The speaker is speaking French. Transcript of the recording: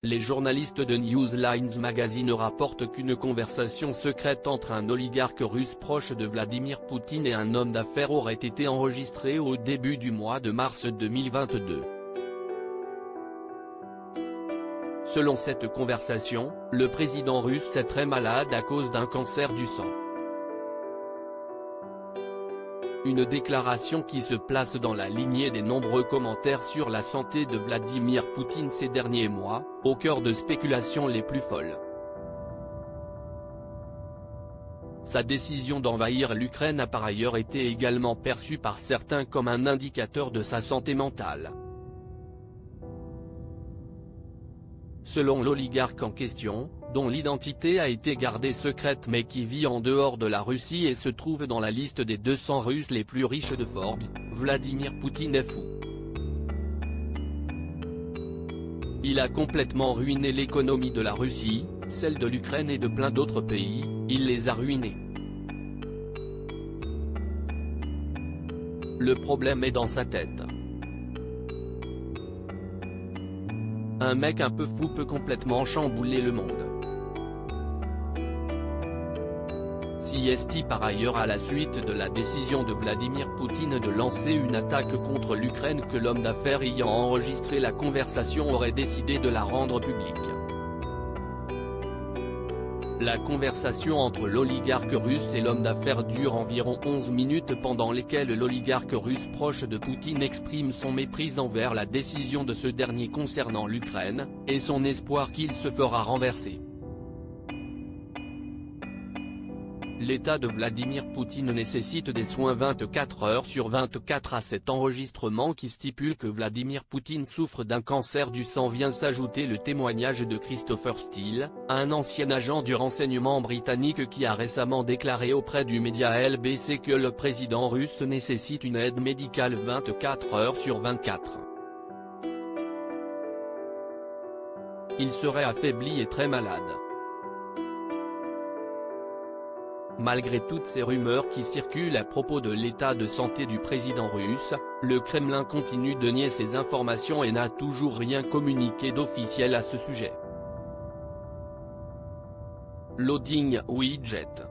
Les journalistes de Newslines Magazine rapportent qu'une conversation secrète entre un oligarque russe proche de Vladimir Poutine et un homme d'affaires aurait été enregistrée au début du mois de mars 2022. Selon cette conversation, le président russe est très malade à cause d'un cancer du sang. Une déclaration qui se place dans la lignée des nombreux commentaires sur la santé de Vladimir Poutine ces derniers mois, au cœur de spéculations les plus folles. Sa décision d'envahir l'Ukraine a par ailleurs été également perçue par certains comme un indicateur de sa santé mentale. Selon l'oligarque en question, dont l'identité a été gardée secrète mais qui vit en dehors de la Russie et se trouve dans la liste des 200 Russes les plus riches de Forbes, Vladimir Poutine est fou. Il a complètement ruiné l'économie de la Russie, celle de l'Ukraine et de plein d'autres pays, il les a ruinés. Le problème est dans sa tête. Un mec un peu fou peut complètement chambouler le monde. CST par ailleurs à la suite de la décision de Vladimir Poutine de lancer une attaque contre l'Ukraine que l'homme d'affaires ayant enregistré la conversation aurait décidé de la rendre publique. La conversation entre l'oligarque russe et l'homme d'affaires dure environ 11 minutes pendant lesquelles l'oligarque russe proche de Poutine exprime son mépris envers la décision de ce dernier concernant l'Ukraine, et son espoir qu'il se fera renverser. L'état de Vladimir Poutine nécessite des soins 24 heures sur 24 à cet enregistrement qui stipule que Vladimir Poutine souffre d'un cancer du sang vient s'ajouter le témoignage de Christopher Steele, un ancien agent du renseignement britannique qui a récemment déclaré auprès du média LBC que le président russe nécessite une aide médicale 24 heures sur 24. Il serait affaibli et très malade. Malgré toutes ces rumeurs qui circulent à propos de l'état de santé du président russe, le Kremlin continue de nier ces informations et n'a toujours rien communiqué d'officiel à ce sujet. Loading widget.